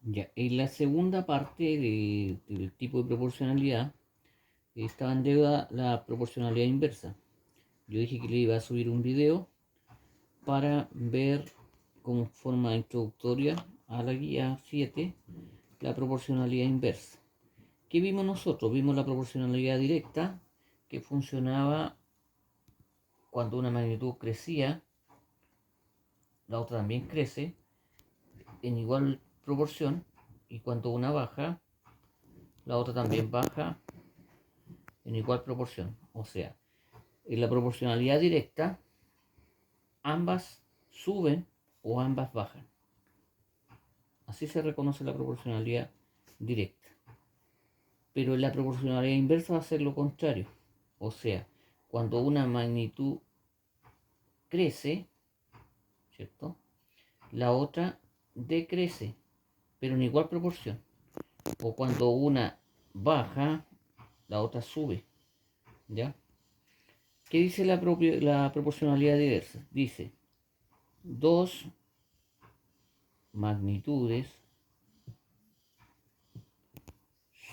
Ya, en la segunda parte del tipo de proporcionalidad estaba en deuda la proporcionalidad inversa. Yo dije que le iba a subir un video para ver como forma introductoria a la guía 7 la proporcionalidad inversa. ¿Qué vimos nosotros? Vimos la proporcionalidad directa que funcionaba cuando una magnitud crecía, la otra también crece en igual proporción, y cuando una baja, la otra también baja en igual proporción. O sea, en la proporcionalidad directa, ambas suben o ambas bajan. Así se reconoce la proporcionalidad directa. Pero en la proporcionalidad inversa va a ser lo contrario. O sea, cuando una magnitud crece, ¿cierto? La otra decrece, pero en igual proporción. O cuando una baja, la otra sube. ¿Ya? ¿Qué dice la proporcionalidad diversa? Dice, dos magnitudes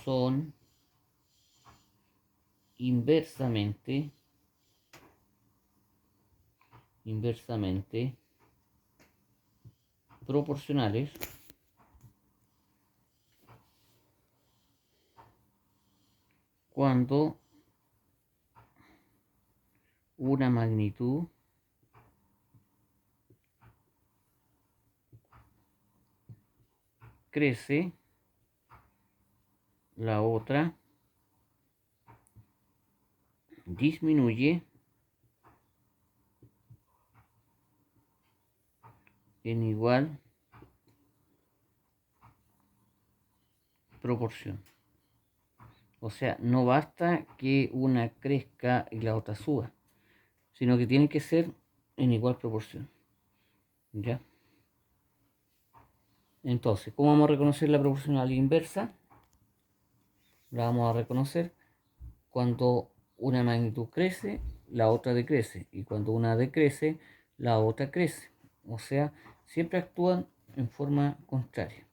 son inversamente proporcionales cuando una magnitud crece, la otra disminuye en igual proporción. O sea, no basta que una crezca y la otra suba, sino que tiene que ser en igual proporción. ¿Ya? Entonces, ¿cómo vamos a reconocer la proporcionalidad inversa? La vamos a reconocer cuando una magnitud crece, la otra decrece. Y cuando una decrece, la otra crece. O sea, siempre actúan en forma contraria.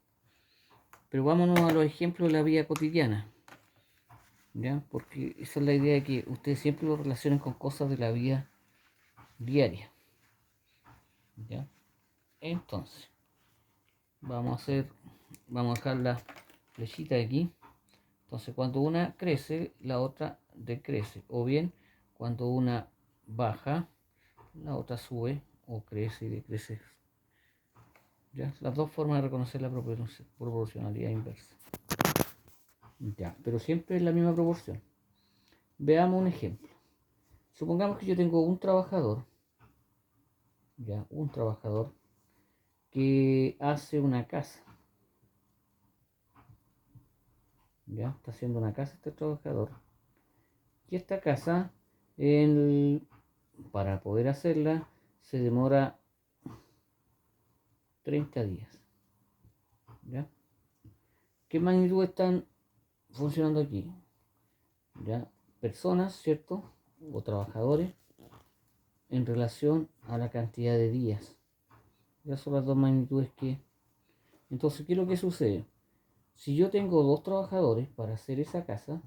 Pero vámonos a los ejemplos de la vida cotidiana. ¿Ya? Porque esa es la idea de que ustedes siempre lo relacionen con cosas de la vida diaria. ¿Ya? Entonces, vamos a dejar la flechita aquí. Entonces, cuando una crece, la otra decrece. O bien, cuando una baja, la otra sube o crece y decrece. ¿Ya? Las dos formas de reconocer la proporcionalidad inversa. Ya, pero siempre en la misma proporción. Veamos un ejemplo. Supongamos que yo tengo un trabajador, ya, un trabajador que hace una casa. Ya, está haciendo una casa este trabajador. Y esta casa, para poder hacerla, se demora 30 días. ¿Ya? ¿Qué magnitud están funcionando aquí? ¿Ya? Personas, ¿cierto? O trabajadores en relación a la cantidad de días. Ya son las dos magnitudes que... Entonces, ¿qué es lo que sucede? Si yo tengo dos trabajadores para hacer esa casa,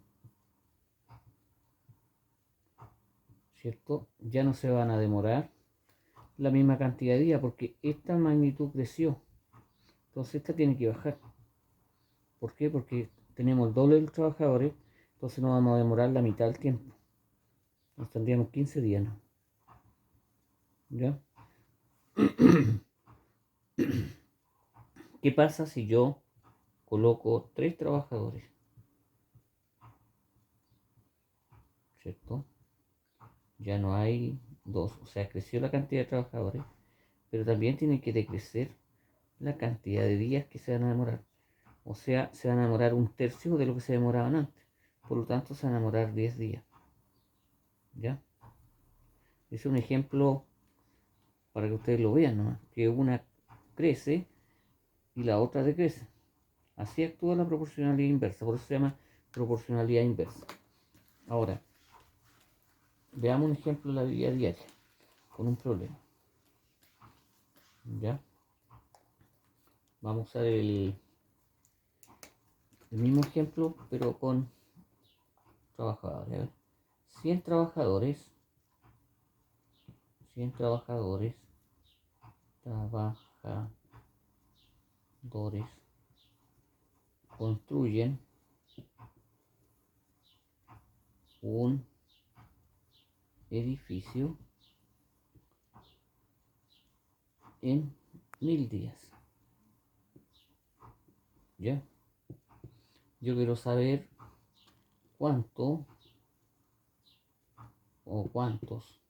¿cierto? Ya no se van a demorar la misma cantidad de días porque esta magnitud creció. Entonces esta tiene que bajar. ¿Por qué? Porque tenemos el doble de los trabajadores, entonces nos vamos a demorar la mitad del tiempo. Nos tendríamos 15 días, ¿no? ¿Ya? ¿Qué pasa si yo coloco 3 trabajadores? ¿Cierto? Ya no hay 2, o sea, creció la cantidad de trabajadores, pero también tiene que decrecer la cantidad de días que se van a demorar. O sea, se van a demorar un tercio de lo que se demoraban antes. Por lo tanto, se van a demorar 10 días. ¿Ya? Es un ejemplo para que ustedes lo vean, ¿no? Que una crece y la otra decrece. Así actúa la proporcionalidad inversa, por eso se llama proporcionalidad inversa. Ahora, veamos un ejemplo de la vida diaria con un problema. ¿Ya? Vamos a usar el el mismo ejemplo, pero con trabajadores. A ver, 100 trabajadores, 100 trabajadores, trabajadores construyen un edificio en 1000 días. ¿Ya? Yo quiero saber cuánto o cuántos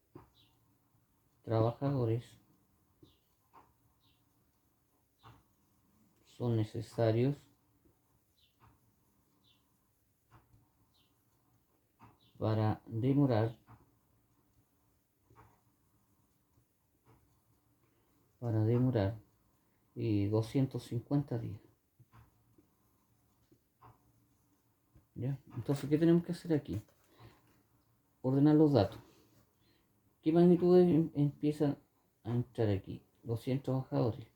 trabajadores son necesarios para demorar 250 días. ¿Ya? Entonces, ¿qué tenemos que hacer aquí? Ordenar los datos. ¿Qué magnitudes empiezan a entrar aquí? Los 100 trabajadores,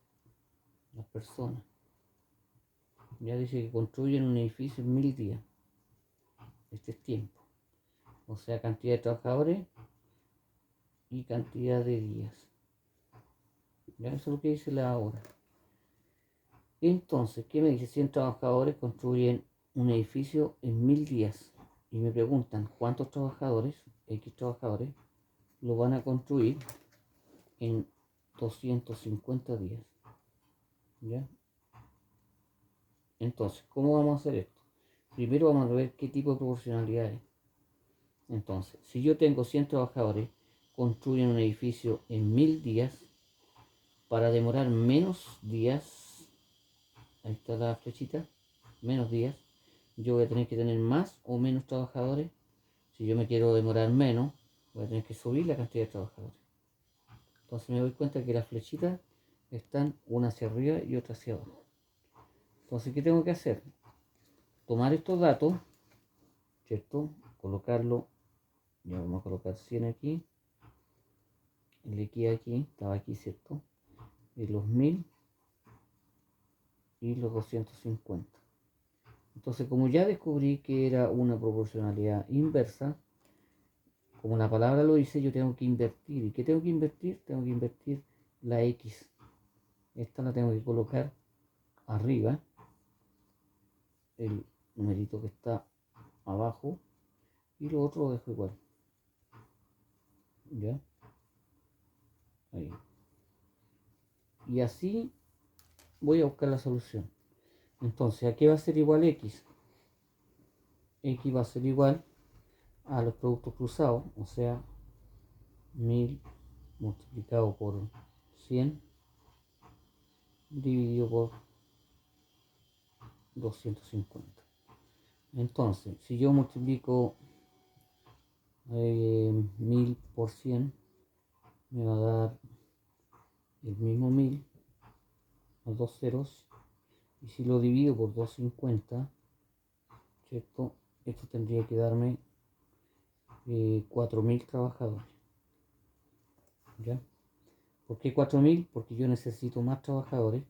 las personas. Ya dice que construyen un edificio en 1000 días. Este es tiempo. O sea, cantidad de trabajadores y cantidad de días. Ya eso es lo que dice la hora. Entonces, ¿qué me dice? 100 trabajadores construyen un edificio en 1000 días. Y me preguntan cuántos trabajadores, X trabajadores, lo van a construir en 250 días. ¿Ya? Entonces, ¿cómo vamos a hacer esto? Primero vamos a ver qué tipo de proporcionalidad es. Entonces, si yo tengo 100 trabajadores, construyen un edificio en 1000 días, para demorar menos días, ahí está la flechita, menos días, yo voy a tener que tener más o menos trabajadores. Si yo me quiero demorar menos, voy a tener que subir la cantidad de trabajadores. Entonces me doy cuenta que las flechitas están una hacia arriba y otra hacia abajo. Entonces, ¿qué tengo que hacer? Tomar estos datos, ¿cierto? Colocarlo, ya vamos a colocar 100 aquí, el X aquí, estaba aquí, ¿cierto? Y los 1000 y los 250. Entonces, como ya descubrí que era una proporcionalidad inversa, como la palabra lo dice, yo tengo que invertir. ¿Y qué tengo que invertir? Tengo que invertir la X. Esta la tengo que colocar arriba, el numerito que está abajo, y lo otro lo dejo igual. ¿Ya? Ahí. Y así voy a buscar la solución. Entonces, ¿a qué va a ser igual X? X va a ser igual a los productos cruzados, o sea, 1000 multiplicado por 100 dividido por 250. Entonces, si yo multiplico 1000 por 100, me va a dar el mismo 1000, los dos ceros, y si lo divido por 250, ¿cierto? Esto tendría que darme 4000 trabajadores. ¿Ya? ¿Por qué 4000? Porque yo necesito más trabajadores,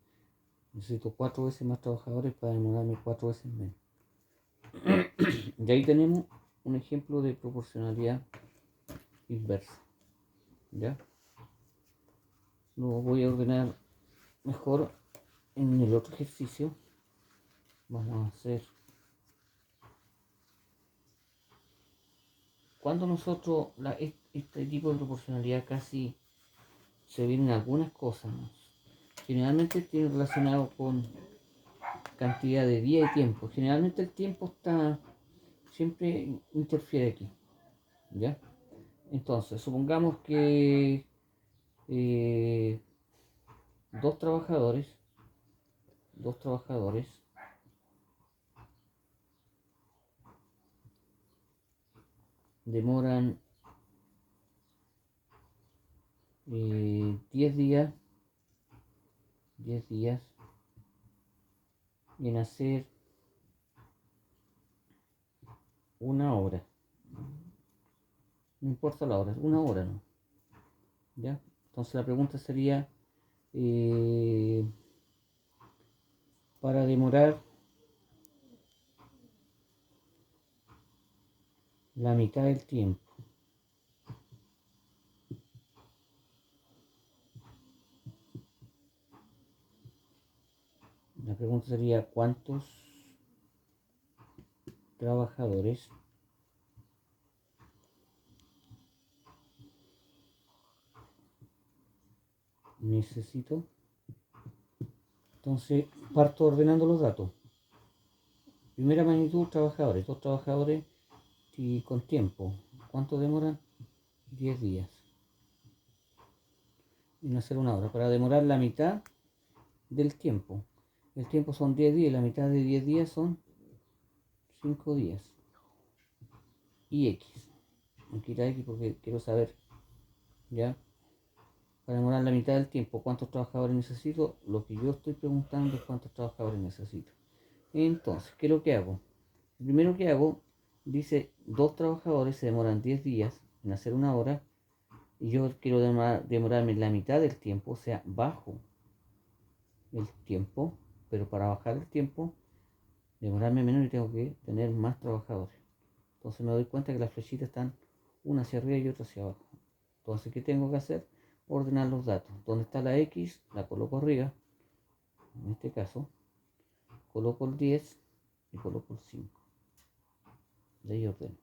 necesito 4 veces más trabajadores para demorarme 4 veces menos. Y ahí tenemos un ejemplo de proporcionalidad inversa. ¿Ya? Lo voy a ordenar mejor en el otro ejercicio. Vamos a hacer, cuando nosotros este tipo de proporcionalidad casi se vienen algunas cosas más. Generalmente tiene relacionado con cantidad de día y tiempo. Generalmente el tiempo está siempre interfiere aquí. ¿Ya? Entonces, supongamos que eh, dos trabajadores demoran 10 días en hacer una hora. No importa la hora, una hora, ¿no? ¿Ya? Entonces la pregunta sería, para demorar 10 días, la mitad del tiempo. La pregunta sería, ¿cuántos trabajadores necesito? Entonces, parto ordenando los datos. Primera magnitud, trabajadores. 2 trabajadores y con tiempo. ¿Cuánto demoran? 10 días. En hacer una hora. Para demorar la mitad del tiempo. El tiempo son 10 días. La mitad de 10 días son 5 días. Y X. Aquí está X porque quiero saber. ¿Ya? Para demorar la mitad del tiempo, ¿cuántos trabajadores necesito? Lo que yo estoy preguntando es cuántos trabajadores necesito. Entonces, ¿qué es lo que hago? Lo primero que hago, dice, 2 trabajadores se demoran 10 días en hacer una hora y yo quiero demorarme la mitad del tiempo, o sea, bajo el tiempo, pero para bajar el tiempo, demorarme menos y tengo que tener más trabajadores. Entonces me doy cuenta que las flechitas están una hacia arriba y otra hacia abajo. Entonces, ¿qué tengo que hacer? Ordenar los datos. Donde está la X, la coloco arriba. En este caso, coloco el 10 y coloco el 5. De ahí ordeno.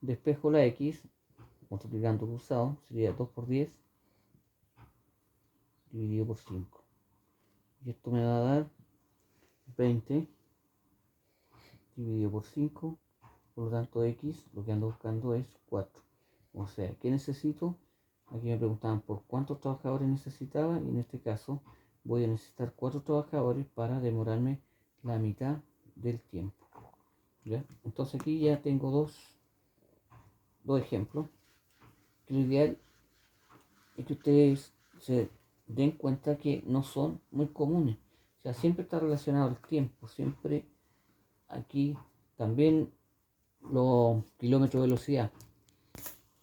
Despejo la X, multiplicando cruzado, sería 2 por 10 dividido por 5. Y esto me va a dar 20 dividido por 5. Por lo tanto, X, lo que ando buscando es 4. O sea, ¿qué necesito? Aquí me preguntaban por cuántos trabajadores necesitaba y en este caso voy a necesitar 4 trabajadores para demorarme la mitad del tiempo. ¿Ya? Entonces aquí ya tengo dos ejemplos. Lo ideal es que ustedes se den cuenta que no son muy comunes. O sea, siempre está relacionado el tiempo. Siempre aquí también los kilómetros de velocidad.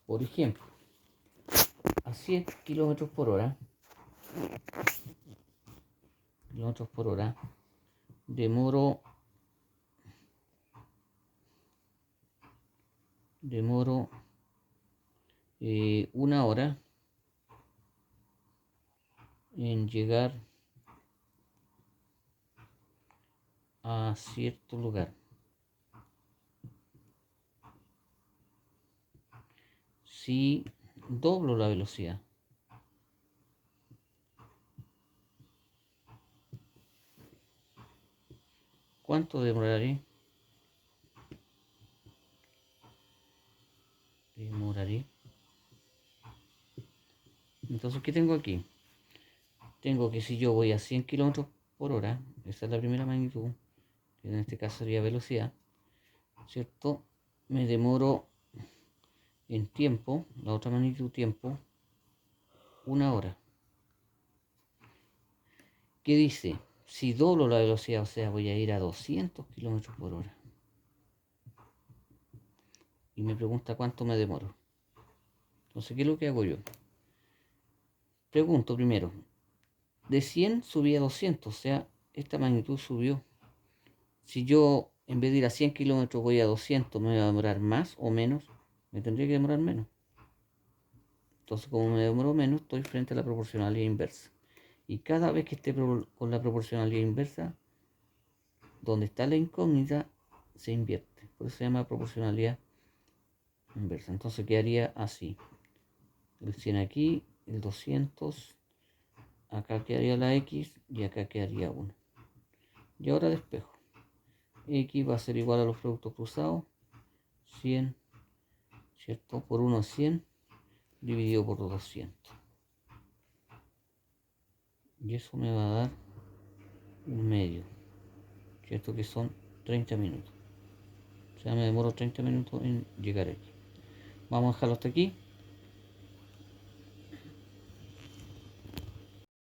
Por ejemplo, a 100 kilómetros por hora, demoro 1 hora en llegar a cierto lugar. Si doblo la velocidad, ¿cuánto demoraré? Entonces, ¿qué tengo aquí? Tengo que si yo voy a 100 kilómetros por hora, esa es la primera magnitud, que en este caso sería velocidad, ¿cierto? Me demoro en tiempo, la otra magnitud tiempo, 1 hora. ¿Qué dice? Si doblo la velocidad, o sea, voy a ir a 200 kilómetros por hora. Y me pregunta cuánto me demoro. Entonces, ¿qué es lo que hago yo? Pregunto primero, de 100 subí a 200, o sea, esta magnitud subió. Si yo en vez de ir a 100 kilómetros voy a 200, ¿me va a demorar más o menos? Me tendría que demorar menos. Entonces, como me demoro menos, estoy frente a la proporcionalidad inversa. Y cada vez que esté con la proporcionalidad inversa, donde está la incógnita, se invierte. Por eso se llama proporcionalidad inversa. Entonces quedaría así. El 100 aquí, el 200, acá quedaría la X y acá quedaría 1. Y ahora despejo. X va a ser igual a los productos cruzados. 100, ¿cierto? Por 1 es 100, dividido por 200. Y eso me va a dar un medio, ¿cierto? Que son 30 minutos. O sea, me demoro 30 minutos en llegar aquí. Vamos a dejarlo hasta aquí.